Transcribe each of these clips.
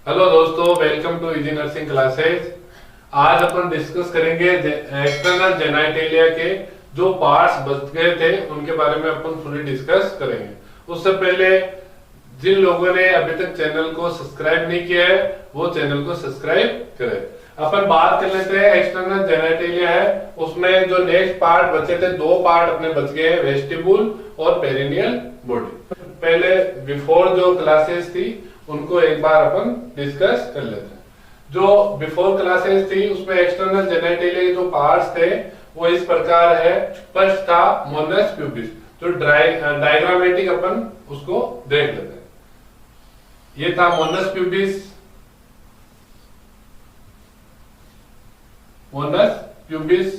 Hello दोस्तों, welcome to easy nursing classes. आज अपन डिस्कस करेंगे एक्सटर्नल जेनाइटेलिया के जो पार्ट्स बच गए थे उनके बारे में अपन फुली डिस्कस करेंगे। उससे पहले जिन लोगों ने अभी तक चैनल को सब्सक्राइब नहीं किया है वो चैनल को सब्सक्राइब करें। अपन बात कर लेते हैं एक्सटर्नल जेनाइटेलिया है, उसमें जो नेक्स्ट पार्ट बचे थे, दो पार्ट अपने बच गए हैं, वेस्टिबुल और पेरिनियल बॉडी। पहले बिफोर जो क्लासेस थी उनको एक बार अपन डिस्कस कर लेते हैं। जो बिफोर क्लासेस थी उसमें एक्सटर्नल जेनाइटेलिया के जो पार्ट्स थे वो इस प्रकार है। फर्स्ट था मोनस प्यूबिस, जो डायग्रामेटिक अपन उसको देख लेते हैं। ये था Moonis pubis, Moonis pubis.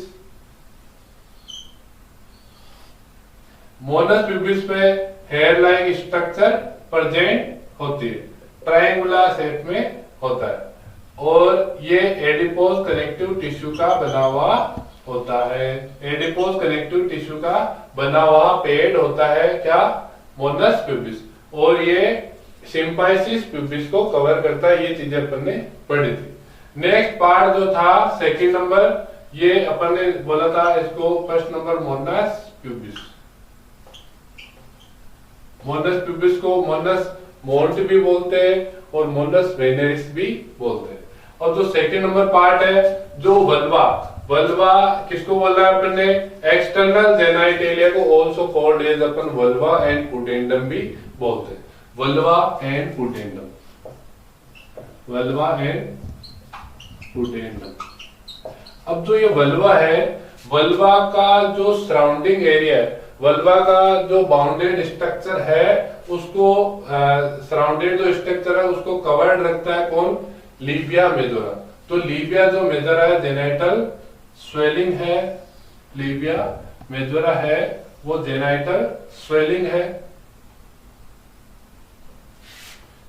Moonis pubis पे हेयर लाइक स्ट्रक्चर प्रेजेंट होती है, ट्रायंगुलर शेप में होता है और ये एडिपोज कनेक्टिव टिश्यू का बना हुआ होता है। एडिपोज कनेक्टिव टिश्यू का बना हुआ पेड होता है क्या, मोनस प्यूबिस, और ये सिम्पाइसिस प्यूबिस को कवर करता है। ये चीजें अपन ने पढ़ी थी। नेक्स्ट पार्ट जो था सेकंड नंबर, ये अपन ने बोला था इसको first number Moonis pubis. Moonis pubis को मोनस मोल्ट भी बोलते हैं और मोनस वेनेरिस भी बोलते हैं। और जो सेकंड नंबर पार्ट है जो वल्वा, वल्वा किसको बोला है अपन ने, एक्सटर्नल जेनाइटेलिया को ऑल्सो कॉल्ड एज अपन वल्वा एंड पुटेंडम भी बोलते हैं। Vulva and pudendum, vulva and pudendum. अब जो ये वल्वा है, वल्वा का जो सराउंडिंग एरिया है, वल्वा का जो बाउंडेड स्ट्रक्चर है उसको सराउंडेड जो स्ट्रक्चर है उसको कवर्ड रखता है कौन, लीबिया मेजोरा। तो लीबिया जो मेजोरा है, जेनाइटल स्वेलिंग है, लीबिया मेजोरा है वो जेनाइटल स्वेलिंग है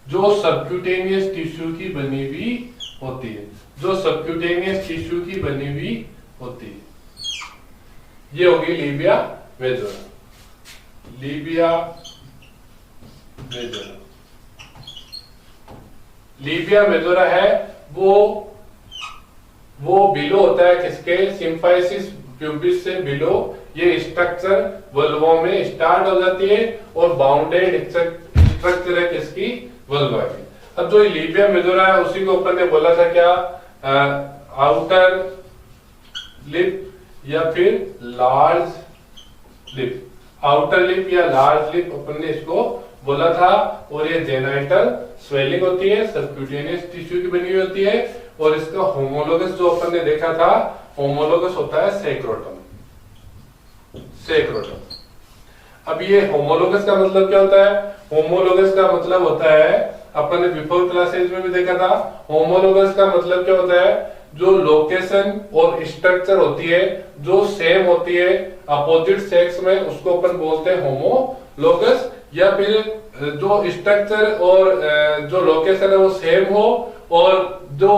जो सबक्यूटेनियस टिश्यू की बनी हुई होती है, जो सबक्यूटेनियस टिश्यू की बनी हुई होती है। ये होगी Libya majora, Libya majora. Libya majora है वो बिलो होता है किसके, सिम्फाइसिस प्यूबिस से बिलो ये स्ट्रक्चर वल्वा में स्टार्ट हो जाती है और बाउंडेड स्ट्रक्चर है किसकी, वल्वा की। अब जो लीबिया मेजोरा है उसी को अपन ने बोला था क्या, आउटर लिप या फिर लार्ज लिप, आउटर लिप या लार्ज लिप अपन ने इसको बोला था। और ये जेनाइटल स्वेलिंग होती है, सबक्यूटेनियस टिश्यू की बनी हुई होती है और इसका होमोलोगस जो अपन ने देखा था, होमोलोगस होता है सेक्रोटम, सेक्रोटम। अब ये होमोलोगस का मतलब क्या होता है, होमोलोगस का मतलब होता है, अपन ने बिफोर क्लासेज में भी देखा था, होमोलोगस का मतलब क्या होता है, जो लोकेशन और स्ट्रक्चर होती है जो सेम होती है अपोजिट सेक्स में उसको अपन बोलते हैं होमोलोगस। या फिर जो स्ट्रक्चर और जो लोकेशन है वो सेम हो और जो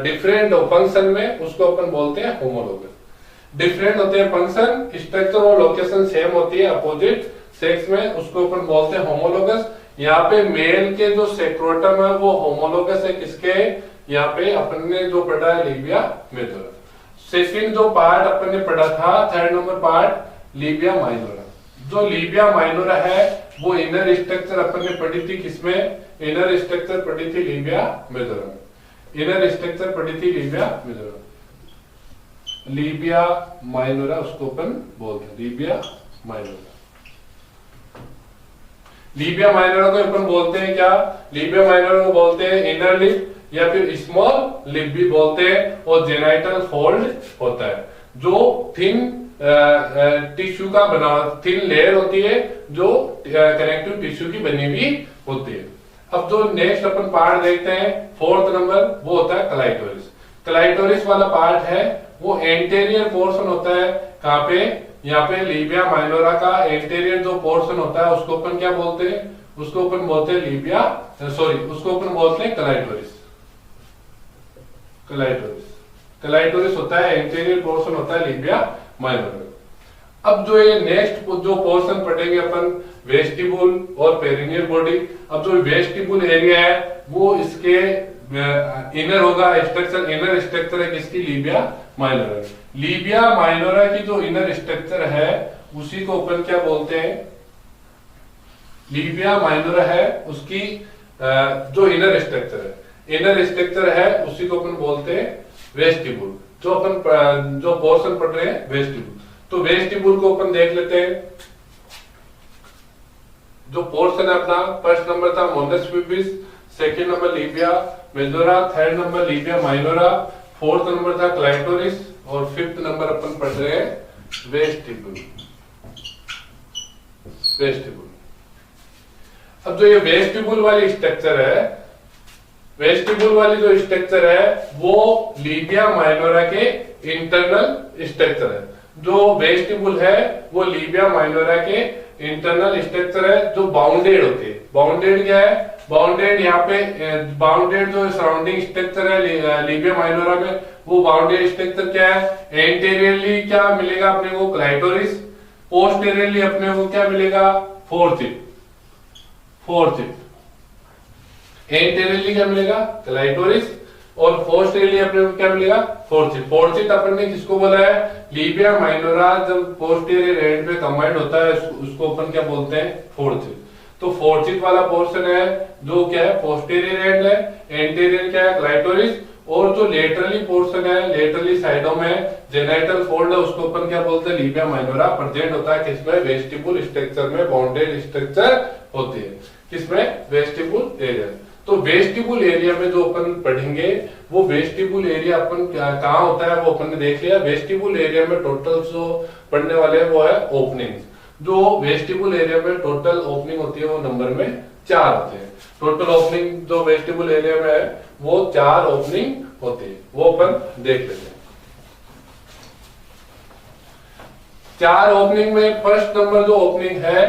डिफरेंट हो फंक्शन में उसको अपन बोलते हैं होमोलोगस। डिफरेंट होते हैं फंक्शन, स्ट्रक्चर और लोकेशन सेम होती है अपोजिट सेक्स में, उसको अपन बोलते हैं होमोलोगस। यहाँ पे मेल के जो सेक्रोटम है वो होमोलोगस है किसके, यहाँ पे अपन ने जो पढ़ा है लीबिया मेजोरा। सेकंड जो पार्ट अपन ने पढ़ा था, third number part, Libya minora. जो लीबिया माइनोरा है वो इनर स्ट्रक्चर अपन ने पढ़ी थी किसमें, इनर स्ट्रक्चर पढ़ी थी लीबिया मेजोरा में, इनर स्ट्रक्चर पढ़ी थी लीबिया मेजोरा। लीबिया माइनोरा उसको अपन बोलते हैं, लीबिया माइनोरा। लीबिया माइनोरा को अपन बोलते हैं क्या, लीबिया माइनोरा को बोलते हैं इनर लिप या फिर स्मॉल लिप भी बोलते हैं। और जेनाइटल फोल्ड होता है जो थिन टिश्यू का बना, थिन लेयर होती है जो कनेक्टिव टिश्यू की बनी हुई होती है। अब जो नेक्स्ट अपन पार्ट देखते हैं फोर्थ नंबर, वो होता है क्लाइटोरिस। क्लाइटोरिस वाला पार्ट है वो एंटेरियर पोर्शन होता है, कहाँ पे, यहाँ पे लीबिया माइनोरा का एंटेरियर जो पोर्शन होता है उसको अपन क्या बोलते हैं, उसको अपन बोलते हैं लीबिया, सॉरी उसको अपन बोलते हैं क्लाइटोरिस। क्लाइटोरिस, क्लाइटोरिस होता है एंटेरियर पोर्शन होता है लीबिया माइनोरा। अब जो ये नेक्स्ट जो पोर्शन पढ़ेंगे अपन, वेस्टिबुल और पेरिनियल बॉडी। अब जो वेस्टिबुल एरिया है वो इसके इनर होगा स्ट्रक्चर, इनर स्ट्रक्चर है किसकी, लीबिया माइनोरा। लीबिया माइनोरा की जो इनर स्ट्रक्चर है उसी को अपन क्या बोलते हैं, लीबिया माइनोरा है उसकी जो इनर स्ट्रक्चर है, इनर स्ट्रक्चर है उसी को अपन बोलते हैं वेस्टिब्यूल। जो अपन जो पोर्शन पढ़ रहे हैं वेस्टिब्यूल, तो वेस्टिब्यूल को अपन देख लेते हैं। जो पोर्शन है अपना, फर्स्ट नंबर था mons pubis, second number labia majora, third number labia minora, fourth number था क्लाइटोरिस और फिफ्थ नंबर अपन पढ़ रहे हैं वेस्टिब्यूल। वेस्टिब्यूल, अब जो ये वेस्टिब्यूल वाली स्ट्रक्चर है, वेस्टिब्यूल वाली जो स्ट्रक्चर है वो लीबिया माइनोरा के इंटरनल स्ट्रक्चर है। जो वेस्टिब्यूल है वो लीबिया माइनोरा के इंटरनल स्ट्रक्चर है जो बाउंडेड होते हैं। बाउंडेड क्या है, बाउंडेड यहाँ पे बाउंडेड जो सराउंडिंग स्ट्रक्चर है लीबिया माइनोरा में, वो बाउंडेड स्ट्रक्चर क्या है, एंटीरियरली क्या मिलेगा अपने को, क्लाइटोरिस, पोस्टीरियरली अपने को क्या मिलेगा, फोर्थिप। एंटीरियरली क्या मिलेगा, क्लाइटोरिस, और पोस्टीरियरली अपने को क्या मिलेगा, फोर्थिप। फोर्थिप अपन ने किसको बोला है, लीबिया माइनोरा जब पोस्टीरियर एंड पे कंबाइंड होता है उसको अपन क्या बोलते हैं, फोर्थिप। तो फोर्थिप वाला पोर्शन है जो क्या है, पोस्टीरियर एंड है, एंटीरियर क्या है, क्लाइटोरिस, और जो लेटरली पोर्शन है, लेटरली साइडों में जेनाइटल फोल्ड है उसको अपन क्या बोलते हैं, लीबिया माइनोरा। प्रेजेंट होता है किसमें, वेस्टिब्यूल स्ट्रक्चर में, बाउंडेड स्ट्रक्चर होती है किसमें, वेस्टिब्यूल एरिया। तो वेस्टिब्यूल एरिया में जो अपन पढ़ेंगे वो वेस्टिब्यूल एरिया अपन कहाँ होता है वो अपन ने देख लिया। वेस्टिब्यूल एरिया में टोटल जो पढ़ने वाले हैं वो है ओपनिंग। जो वेस्टिब्यूल एरिया में टोटल ओपनिंग होती है वो नंबर में 4 होते हैं। टोटल ओपनिंग जो वेस्टिब्यूल एरिया में है वो 4 ओपनिंग होती है, वो अपन देख लेते हैं। 4 ओपनिंग में फर्स्ट नंबर जो ओपनिंग है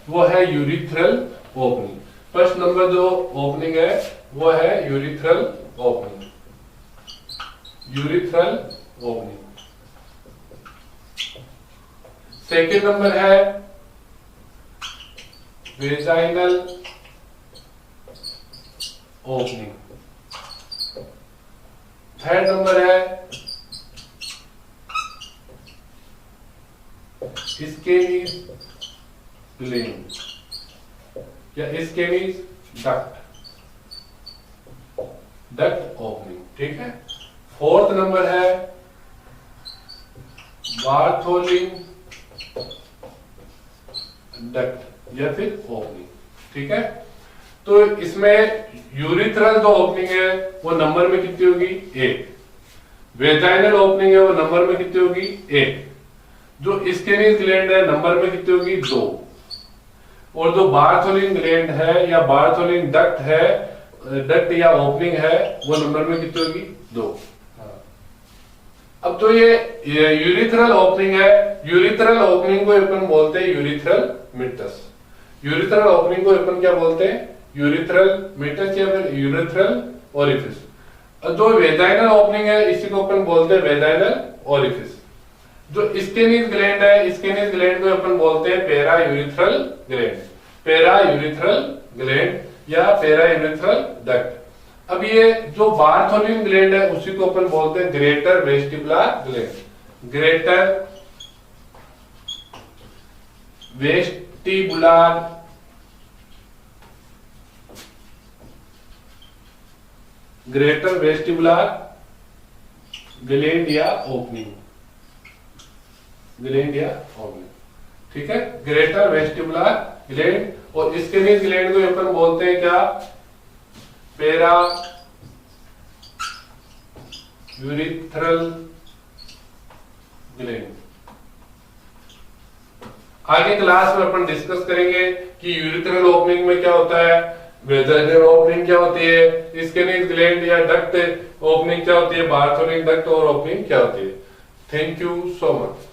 वो है यूरिथ्रल ओपनिंग। फर्स्ट नंबर जो ओपनिंग है वो है urethral opening, urethral opening. Second number है वेजाइनल ओपनिंग। थर्ड नंबर है स्केनीज प्लेन या स्केनीज डक्ट, डक्ट ओपनिंग, ठीक है। फोर्थ नंबर है बार्थोलिन डक्ट या फिर ओपनिंग, ठीक है। तो इसमें यूरिथ्रल जो ओपनिंग है वो नंबर में कितनी होगी, 1। वेजाइनल ओपनिंग है वो नंबर में कितनी होगी, 1। जो स्केनीज ग्लैंड है नंबर में कितनी होगी, 2। और जो बार्थोलिन ग्लैंड है या बार्थोलिन डक्ट है, डक्ट या ओपनिंग है वो नंबर में कितनी होगी, 2। अब तो ये यूरिथ्रल ओपनिंग है, यूरिथ्रल ओपनिंग को अपन बोलते हैं यूरिथ्रल मिटस। यूरिथ्रल ओपनिंग को अपन क्या बोलते हैं, यूरिथ्रल मिटस या फिर यूरिथ्रल ओरिफिस। जो वेजाइनल ओपनिंग है इसी को अपन बोलते हैं वेजाइनल ओरिफिस। जो स्केनीज ग्लैंड है, स्केनीज ग्लैंड को अपन बोलते हैं पेरा यूरिथ्रल ग्लैंड, पेरा यूरिथ्रल ग्लैंड या पेरा यूरिथ्रल डक्ट। अब ये जो बार्थोलिन ग्लैंड है उसी को अपन बोलते हैं greater vestibular gland, greater vestibular greater vestibular gland या ओपनिंग, ग्लैंड या ओपनिंग, ठीक है। ग्रेटर वेस्टिबुलर ग्लैंड, और स्केनीज ग्लैंड को अपन बोलते हैं क्या, पेरा यूरिथ्रल ग्लैंड। आगे क्लास में अपन डिस्कस करेंगे कि यूरिथ्रल ओपनिंग में क्या होता है, वेजाइनल ओपनिंग क्या होती है, स्केनीज ग्लैंड या डक्ट ओपनिंग क्या होती है, बार्थोलिन डक्ट और ओपनिंग क्या होती है। Thank you so much.